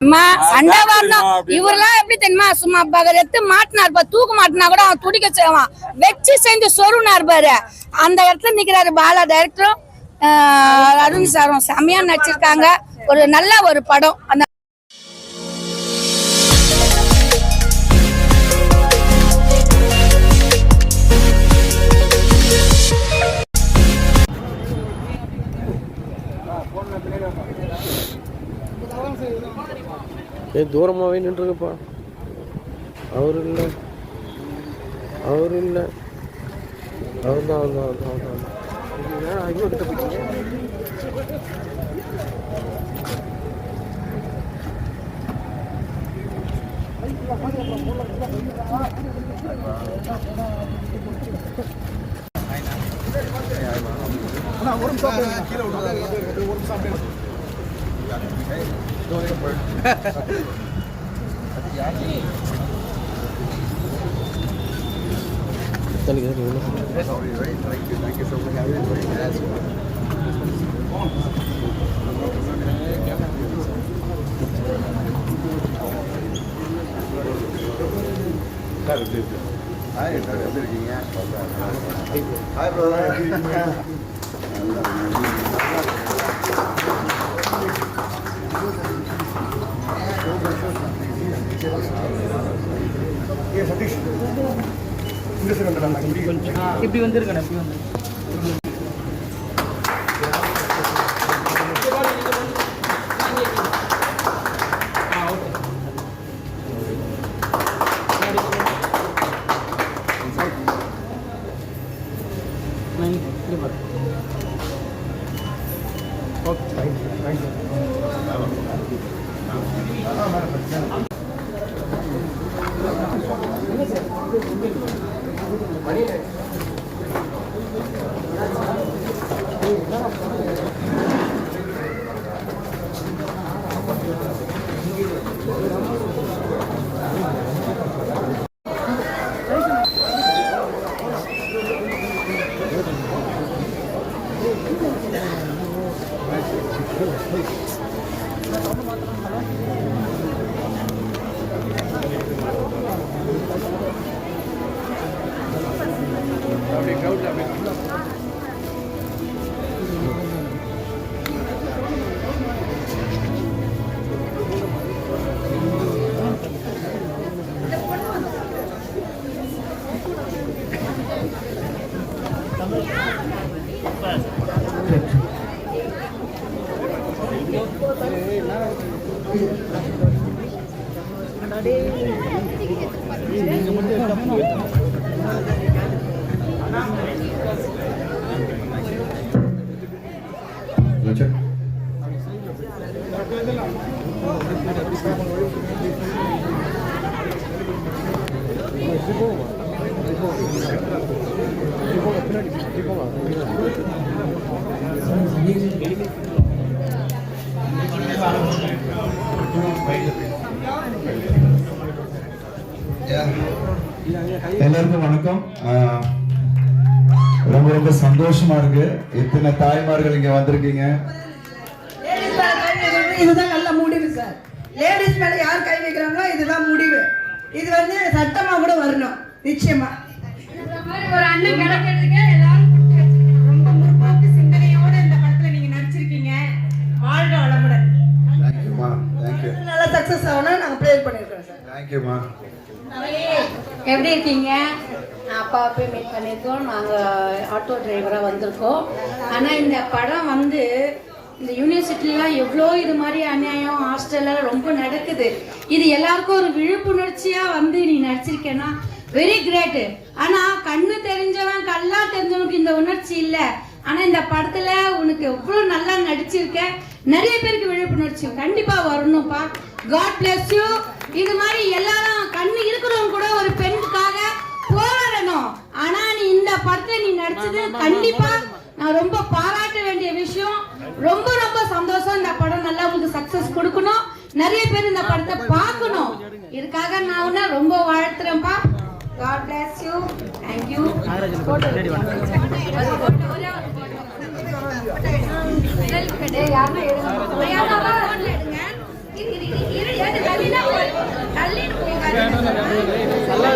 சண்டை வரணும். இவரெல்லாம் எப்படி தெரியுமா, சும்மா எடுத்து மாட்டினார், தூக்கு மாட்டினா கூட அவன் துடிக்க செய்வான், வச்சு செஞ்சு சொருனார் பாரு. அந்த இடத்துல நிக்கிறாரு பாலா டைரக்டரும் அருண் சாரும் செம்மையா நடிச்சிருக்காங்க. ஒரு நல்ல ஒரு படம். அந்த தூரமாகவே நின்றுருப்பா. அவர் இல்லை, அவர் இல்லை, அவர் தான் அவர் தான் அவர் தான் அவர் தான் ஐயோ எடுத்து போயிட்டீங்க. இப்படி வந்துருக்கேன். இப்படி வந்து எல்லாருக்கும் வணக்கம். ரொம்ப ரொம்ப சந்தோஷமா இருக்கு. இத்தனை தாய்மார்கள் இங்க வந்திருக்கீங்க. இதுதான் நல்ல முடிவு சார். லேடிஸ் மேல யார் கை வைக்கிறாங்களோ இதுதான் முடிவு. இது வந்து சட்டமா கூட வரணும் நிச்சயமா. ஒரு அண்ணன் கிடைக்கிறதுக்கு எல்லாரும் கொடுத்து வச்சிருக்கீங்க. ரொம்ப முற்போக்கு சிந்தனையோட இந்த படத்துல நீங்க நடிச்சிருக்கீங்க. வாழ்க வளமுடன். தேங்க்யூமா. தேங்க்யூ. நல்லா சக்சஸ் ஆகணும் நாங்க ப்ரே பண்ணிருக்கோம் சார். தேங்க்யூமா. எப்படி இருக்கீங்க? நான் அப்பா போய் மீட் பண்ணியிருக்கோம். நாங்கள் ஆட்டோ டிரைவராக வந்திருக்கோம். ஆனால் இந்த படம் வந்து இந்த யூனிவர்சிட்டிலாம் எவ்வளோ இது மாதிரி அநியாயம் ஹாஸ்டலில் ரொம்ப நடக்குது. இது எல்லாருக்கும் ஒரு விழிப்புணர்ச்சியாக வந்து நீ நடிச்சிருக்கேன்னா வெரி கிரேட்டு. ஆனால் கண்ணு தெரிஞ்சவன் கல்லா தெரிஞ்சவனுக்கு இந்த உணர்ச்சி இல்லை. ஆனால் இந்த படத்தில் உனக்கு எவ்வளோ நல்லா நடிச்சிருக்க. நிறைய பேருக்கு விழிப்புணர்ச்சி கண்டிப்பாக வரணும்ப்பா. God bless you. இது மாதிரி எல்லாரும் கண்ணு இருக்கிறவங்க கூட ஒரு பெண்ணுக்காக போராடணும். ஆனா நீ இந்த படத்துல நீ நடிச்சது கண்டிப்பா நான் ரொம்ப பாராட்ட வேண்டிய விஷயம். ரொம்ப ரொம்ப சந்தோஷம். இந்த படம் நல்லா உங்களுக்கு சக்சஸ் கொடுக்கணும். நிறைய பேர் இந்த படத்தை பார்க்கணும். இதுக்காக நான் உன்னை ரொம்ப வாழ்த்துறேன்ப்பா. God bless you. Thank you. யாருன்னா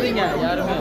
தள்ளாதீங்க யாருமே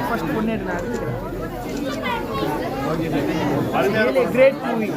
ஃபர்ஸ்ட் பொண்ணு கிரேட் மூவி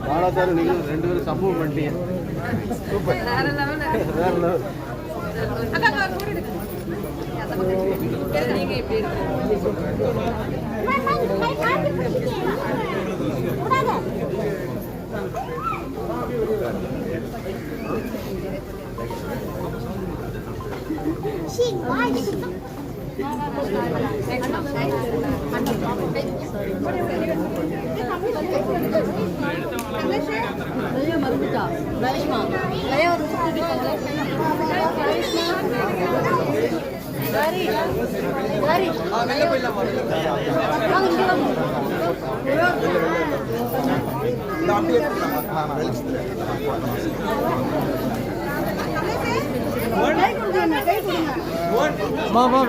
பாலாச்சாரம் நீங்கள் 2 பேரும் சம்பவம் பண்ணிட்டீங்க. சூப்பர், வேற லெவல்.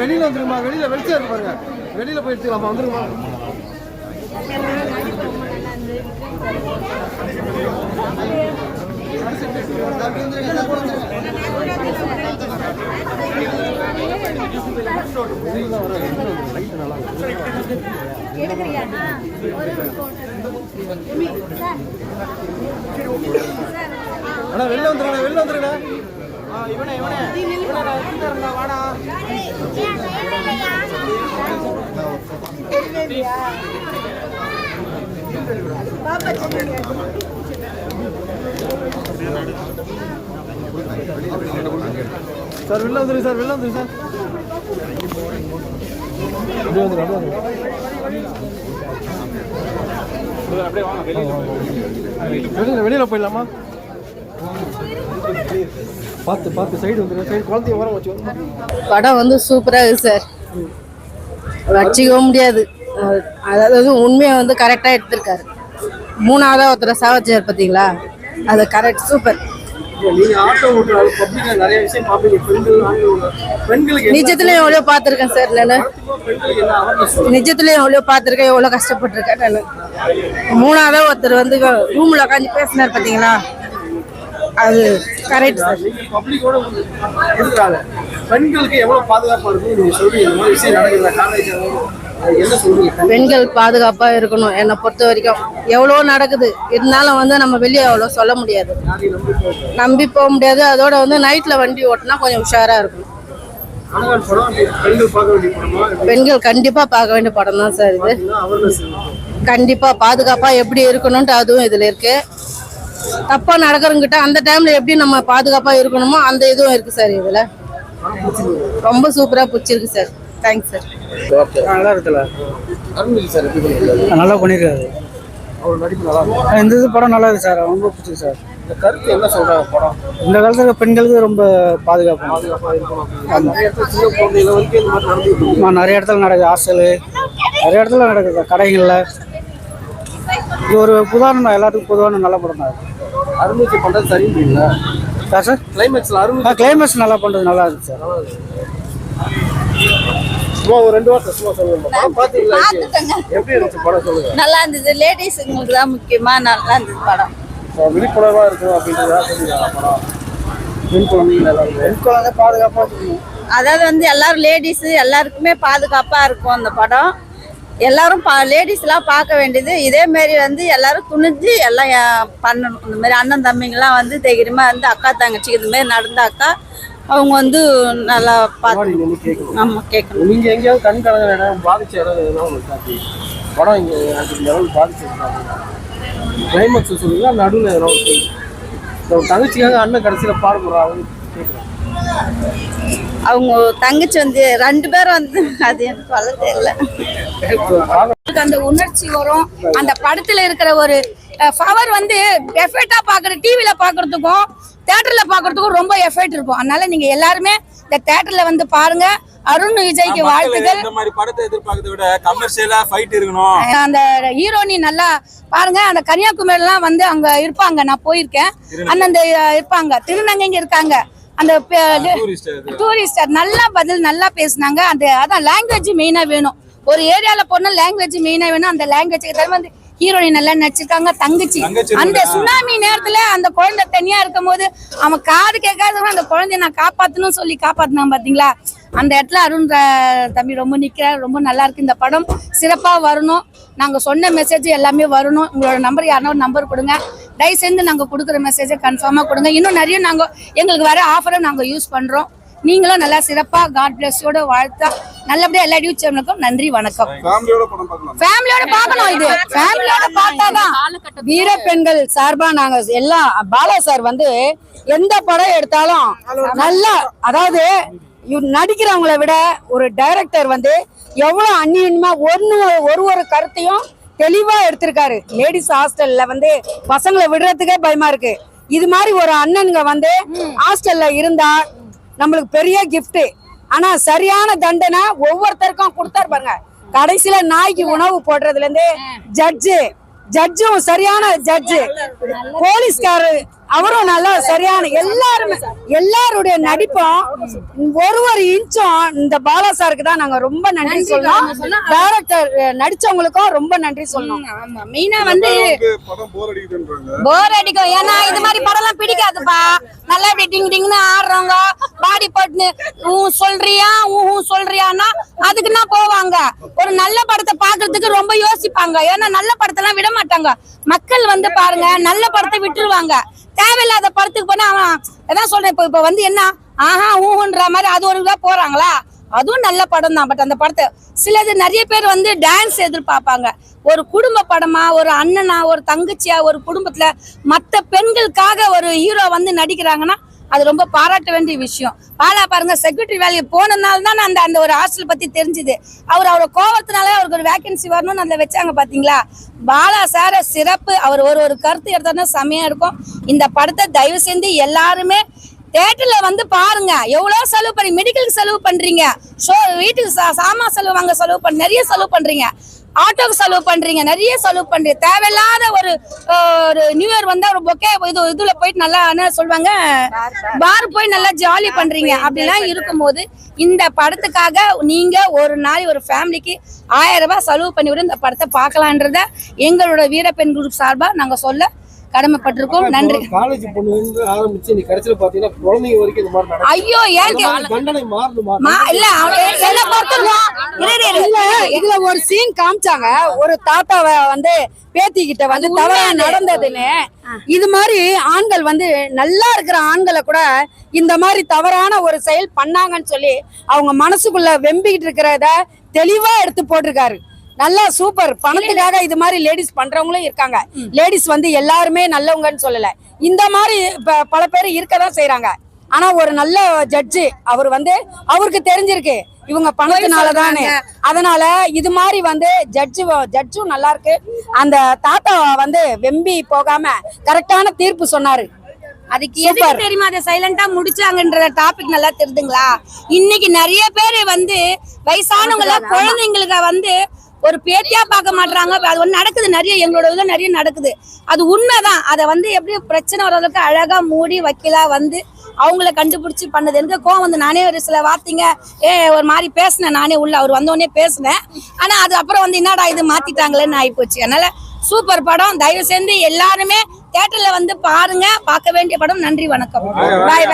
வெளியில வந்துருமா, வெளியில வெளிச்சம் இருக்கு பாருங்க, வெளியில போய் எடுத்துக்கலாமா, வந்துருமா. அண்ணா வெளில வந்துருங்க, வெளில வந்துருங்க. இவனே இவனே வாடா. சார் வெளில வந்துருங்க சார், வெளில வந்துருங்க சார். அப்படியே வந்துரு, அப்படியே வந்துரு. வெளியில போயிடலாமா? பார்த்து பார்த்து சைடு வந்துரு, சைடு குழந்தைய ஓரம் வச்சு. படம் வந்து சூப்பராக இருக்குது சார், வச்சுக்கவும் முடியாது. அதாவது உண்மையை வந்து கரெக்டாக எடுத்திருக்காரு. 3ஆவதா ஒருத்தரை சாவச்சார் பார்த்தீங்களா, அது கரெக்ட், சூப்பர். நீங்க ஆட்டோ ஓட்டுறது பப்ளிக்ல நிறைய விஷயம் பாப்பீங்க. பெண்களுக்கு நிஜத்துலயும் எவ்வளோ பார்த்துருக்கேன் சார் நான். நிஜத்துலயும் எவ்வளோ பார்த்துருக்கேன், எவ்வளோ கஷ்டப்பட்டிருக்கேன் நான். 3ஆவதா ஒருத்தர் வந்து ரூம்ல உட்காந்து பேசினார் பார்த்தீங்களா, அது கரெக்ட் சார். பப்ளிக்கோட இருக்கிறாங்க, பெண்களுக்கு எவ்வளவு பாதுகாப்பா இருக்கும் நீங்க சொல்றீங்க. இந்த மாதிரி விஷயம் நடக்குது காலேஜ், என்ன சொல்றீங்க? பெண்கள் பாதுகாப்பா இருக்கணும். என்னை பொறுத்த வரைக்கும் எவ்வளோ நடக்குது, இருந்தாலும் வந்து நம்ம வெளியே அவ்வளோ சொல்ல முடியாது, நம்பி போக முடியாது. அதோட வந்து நைட்ல வண்டி ஓட்டினா கொஞ்சம் உஷாரா இருக்கும். பெண்கள் கண்டிப்பா பார்க்க வேண்டிய படம் தான் சார் இது. கண்டிப்பா பாதுகாப்பா எப்படி இருக்கணும்ட்டு அதுவும் இதுல இருக்கு. தப்பா நடக்கிறவங்கிட்ட அந்த டைம்ல எப்படி நம்ம பாதுகாப்பா இருக்கணுமோ அந்த இதுவும் இருக்கு சார் இதுல. ரொம்ப சூப்பரா பிடிச்சிருக்கு சார். Thanks sir. நல்லா இருக்குல்ல, அருண்விஜய் சார் எப்படி பண்ணிருக்காரு? நல்லா பண்ணியிருக்காரு. அவர் நடிப்பு நல்லா இருக்கும். இந்த இது படம் நல்லா இருக்கு சார், ரொம்ப பிடிச்சிருக்கு சார். இந்த கருத்து என்ன சொல்றாங்க படம்? இந்த காலத்துல பெண்களுக்கு ரொம்ப பாதுகாப்பு இருக்கணும். நிறைய இடத்துல சின்ன குழந்தைகளை வந்து இந்த மாதிரி நடந்துட்டு நிறைய இடத்துல நடக்குது. ஹாஸ்டலு நிறைய இடத்துல நடக்குது, கடைகளில். இது ஒரு உதாரணம் தான், எல்லாத்துக்கும் பொதுவான நல்ல படம் தான். அருண்விஜய் பண்றது சரிங்களா சார்? கிளைமேக்ஸ்ல அருண்விஜய் கிளைமேக்ஸ் நல்லா பண்ணுறது நல்லா இருக்கு சார். சும்மா ஒரு 2 வார்த்தை சும்மா சொல்லுங்க. படம் பாத்தீங்களா? எப்படி இருந்துச்சு படம் சொல்லுங்க. நல்லா இருந்தது. லேடிஸுங்களுக்கு தான் முக்கியமா நல்லா இருந்தது படம். விழிப்புணர்வா இருக்கும் அப்படின்றதா சொல்லிடுறாங்க படம். பெண் குழந்தைங்க எல்லாரும் பெண் குழந்தை பாதுகாப்பாக இருக்கணும். அதாவது வந்து எல்லாரும் லேடிஸு எல்லாருக்குமே பாதுகாப்பா இருக்கும் அந்த படம். எல்லாரும் லேடிஸ்லாம் பார்க்க வேண்டியது. இதே மாதிரி வந்து எல்லாரும் துணிஞ்சு எல்லாம் பண்ணணும். இந்த மாதிரி அண்ணன் தம்பிங்கெல்லாம் வந்து தைரியமா வந்து அக்கா தங்கச்சிக்கு இது மாதிரி நடந்தாக்கா அவங்க வந்து நல்லா பார்த்து. ஆமாம், கேட்கணும். நீங்க எங்கேயாவது கண் கலங்குற இடம் பாதிச்ச இடம் எதுனா உங்களுக்கு காட்டி படம் இங்கே லெவல் பாதிச்சிருக்காங்க. கிளைமேக்ஸ் சொல்லுங்க, நடுவில் எதனா ஒரு தங்கச்சிக்காக அண்ணன் கடைசியில் பாடுபடுறாங்க கேட்குறேன். அவங்க தங்கச்சி வந்து 2 பேரும் வந்து அது எனக்கு சொல்ல தெரியல. அந்த உணர்ச்சி வரும். அந்த படத்துல இருக்கிற ஒரு பவர் வந்து எஃபெக்டா பாக்குற டிவில பாக்குறதுக்கும் தியேட்டர்ல பாக்குறதுக்கும் ரொம்ப எஃபெக்ட் இருக்கும். அதனால நீங்க எல்லாருமே இந்த தியேட்டர்ல வந்து பாருங்க. அருண் விஜய்க்கு வாழ்த்துக்கள். இந்த மாதிரி படத்தை எதிர்பார்க்கறதை விட கமர்ஷியலா ஃபைட் இருக்கணும். அந்த ஹீரோனி நல்லா பாருங்க. அந்த கன்னியாகுமரிலாம் வந்து அங்க இருப்பாங்க, நான் போயிருக்கேன். அந்த இருப்பாங்க, திருநங்கைங்க இருக்காங்க. அந்த டூரிஸ்டர் நல்லா பதில் நல்லா பேசினாங்க. அந்த அதான் லாங்குவேஜ் மெயினா வேணும். ஒரு ஏரியால போனா லாங்குவேஜ் மெயினா வேணும். அந்த லாங்குவேஜ் வந்து ஹீரோனி நல்லா நடிச்சிருக்காங்க. தங்கச்சி அந்த சுனாமி நேரத்துல அந்த குழந்தை தனியா இருக்கும் போது அவன் காது கேட்காத அந்த குழந்தைய நான் காப்பாத்தணும் சொல்லி காப்பாத்தினான் பாத்தீங்களா. அந்த இடத்துல அருண் தம்பி ரொம்ப நிக்கிறார். ரொம்ப நல்லா இருக்கு. இந்த படம் சிறப்பா வரணும். நாங்க சொன்ன மெசேஜ் எல்லாமே வரணும். உங்களோட நம்பர் யாருன்னா ஒரு நம்பர் கொடுங்க. தயவு செஞ்சு நாங்க கொடுக்குற மெசேஜை கன்ஃபார்மா கொடுங்க. இன்னும் நிறைய நாங்க எங்களுக்கு வர ஆஃபரை நாங்க யூஸ் பண்றோம். நீங்களும் நல்லா சிறப்பா காட் பிளஸோட வாழ்த்தா நல்லபடியா எல்லா நியூஸ் சேனலுக்கும் நன்றி, வணக்கம். ஃபேமிலியோட பார்க்கணும். இது ஃபேமிலியோட பார்த்தாதான். வீர பெண்கள் சார்பா நாங்க எல்லாம் பாலா சார் வந்து எந்த படம் எடுத்தாலும் நல்லா, அதாவது நடிக்கிறவங்களை விட ஒரு டைரக்டர் வந்து எவ்வளவு அந்நியமா ஒரு கருத்தையும் தெளிவா எடுத்திருக்காரு. லேடிஸ் ஹாஸ்டல்ல வந்து பசங்களை விடுறதுக்கே பயமா இருக்கு. இது மாதிரி ஒரு அண்ணனுங்க வந்து ஹாஸ்டல்ல இருந்தா நம்மளுக்கு பெரிய கிஃப்ட். ஆனா சரியான தண்டனை ஒவ்வொருத்தருக்கும் கொடுத்தாரு பாருங்க. கடைசியில நாய்க்கு உணவு போடுறதுல இருந்து ஜட்ஜும் சரியான ஜட்ஜு, போலீஸ்காரு அவரும் நல்லா சரியான, எல்லாருடைய நடிப்பும் ஒரு இன்ச்சும் இந்த பாலா சாருக்கு தான் நாங்க ரொம்ப நன்றி சொல்லணும். டைரக்டர் நடிச்சவங்களுக்கும் ரொம்ப நன்றி சொல்லணும். ஆமா, மெயினா வந்து போர் அடிக்கும். ஏன்னா இது மாதிரி படம் எல்லாம் பிடிக்காதுப்பா. நல்லா இப்படி டிங் டிங்னு ஆடுறவங்க பாடி போட்டுன்னு சொல்றியான்னா அதுக்குன்னா போவாங்க. ஒரு நல்ல படத்தை பாக்குறதுக்கு ரொம்ப யோசிப்பாங்க. ஏன்னா நல்ல படத்தெல்லாம் விட மாட்டாங்க மக்கள். வந்து பாருங்க, நல்ல படத்தை விட்டுருவாங்க. தேவையில்லாத படத்துக்கு போனா அவன் எதான் சொல்றேன். இப்ப வந்து என்ன ஆஹா ஊன்ற மாதிரி அது ஒரு இதா போறாங்களா. அதுவும் நல்ல படம் தான். பட் அந்த படத்தை சிலது நிறைய பேர் வந்து டான்ஸ் எதிர்பார்ப்பாங்க. ஒரு குடும்ப படமா, ஒரு அண்ணனா, ஒரு தங்கச்சியா, ஒரு குடும்பத்துல மற்ற பெண்களுக்காக ஒரு ஹீரோ வந்து நடிக்கிறாங்கன்னா அது ரொம்ப பாராட்ட வேண்டிய விஷயம். பாலா பாருங்க, செக்யூரிட்டி வேலையை போனதுனால தான் அந்த அந்த ஒரு ஹாஸ்டல் பத்தி தெரிஞ்சுது. அவரோட கோவத்தினாலே அவருக்கு ஒரு வேகன்சி வரணும்னு அதில் வச்சாங்க பாத்தீங்களா. பாலா சார சிறப்பு. அவர் ஒரு கருத்து எடுத்தாருன்னா செமையா இருக்கும். இந்த படத்தை தயவு செஞ்சு எல்லாருமே தியேட்டர்ல வந்து பாருங்க. எவ்வளவு செலவு பண்ணி மெடிக்கலுக்கு செலவு பண்றீங்க, ஷோ வீட்டுக்கு சாமான் செலவு வாங்க செலவு நிறைய செலவு பண்றீங்க, ஆட்டோக்கு செலவு பண்றீங்க, நிறைய செலவு பண்றீங்க. தேவையில்லாத ஒரு நியூ இயர் வந்து ஒரு பொக்கே இதுல போயிட்டு நல்லா என்ன சொல்லுவாங்க, பார் போய் நல்லா ஜாலி பண்றீங்க. அப்படிலாம் இருக்கும்போது இந்த படத்துக்காக நீங்க ஒரு நாள் ஒரு ஃபேமிலிக்கு 1000 ரூபாய் செலவு பண்ணி விட இந்த படத்தை பார்க்கலான்றத எங்களோட வீரப்பெண் குரூப் சார்பா நாங்க சொல்ல கடமைப்பட்டிருக்கோம். நன்றி. காலேஜ் பொண்ணு ஆரம்பிச்சு நீ கடைசியில பாத்தீங்கன்னா குழந்தைங்க வரைக்கும் இந்த மாதிரி நடக்குது. ஐயோ ஏன் தண்டனை மாறணுமா? இல்ல இதுல ஒரு சீன் காமிச்சாங்க. ஒரு தாத்தாவை வந்து பேத்திக்கிட்ட வந்து தவறா நடந்ததுன்னு. இது மாதிரி ஆண்கள் வந்து நல்லா இருக்கிற ஆண்களை கூட இந்த மாதிரி தவறான ஒரு செயல் பண்ணாங்கன்னு சொல்லி அவங்க மனசுக்குள்ள வெம்பிக்கிட்டு இருக்கிறத தெளிவா எடுத்து போட்டிருக்காரு. நல்லா சூப்பர். பணத்துக்காக இது மாதிரி லேடிஸ் பண்றவங்களும் இருக்காங்க. லேடிஸ் வந்து எல்லாருமே நல்லவங்கன்னு சொல்லல, இந்த மாதிரி பல பேர் இருக்கதான் செய்யறாங்க. ஆனா ஒரு நல்ல ஜட்ஜு அவர் வந்து அவருக்கு தெரிஞ்சிருக்கு இவங்க பணத்தினாலதானே. அதனால இது மாதிரி வந்து ஜட்ஜும் நல்லா இருக்கு. அந்த தாத்தா வந்து வெம்பி போகாம கரெக்டான தீர்ப்பு சொன்னாரு. அதுக்கு எதுக்கு தெரியுமா அதை சைலண்டா முடிச்சாங்கன்ற டாபிக் நல்லா தெரியுதுங்களா. இன்னைக்கு நிறைய பேர் வந்து வயசானவங்கள குழந்தைங்களுக்கு வந்து ஒரு பேத்தியா பார்க்க மாட்டாங்க. அது ஒண்ணு நடக்குது, நிறைய எங்களோட இதுல நிறைய நடக்குது. அது உண்மைதான். அதை வந்து எப்படி பிரச்சனை வர்றதுக்கு அழகா மூடி வக்கீலா வந்து அவங்கள கண்டுபிடிச்சு பண்ணது. எனக்கு கோவம் வந்து நானே ஒரு சில வார்த்தைங்க ஒரு மாதிரி பேசினேன். நானே உள்ள அவர் வந்தோடனே பேசினேன். ஆனா அது அப்புறம் வந்து என்னடா இது மாத்திட்டாங்களேன்னு ஆயிப்போச்சு. அதனால சூப்பர் படம். தயவு செஞ்சு எல்லாருமே தியேட்டர்ல வந்து பாருங்க. பார்க்க வேண்டிய படம். நன்றி, வணக்கம். பாய்.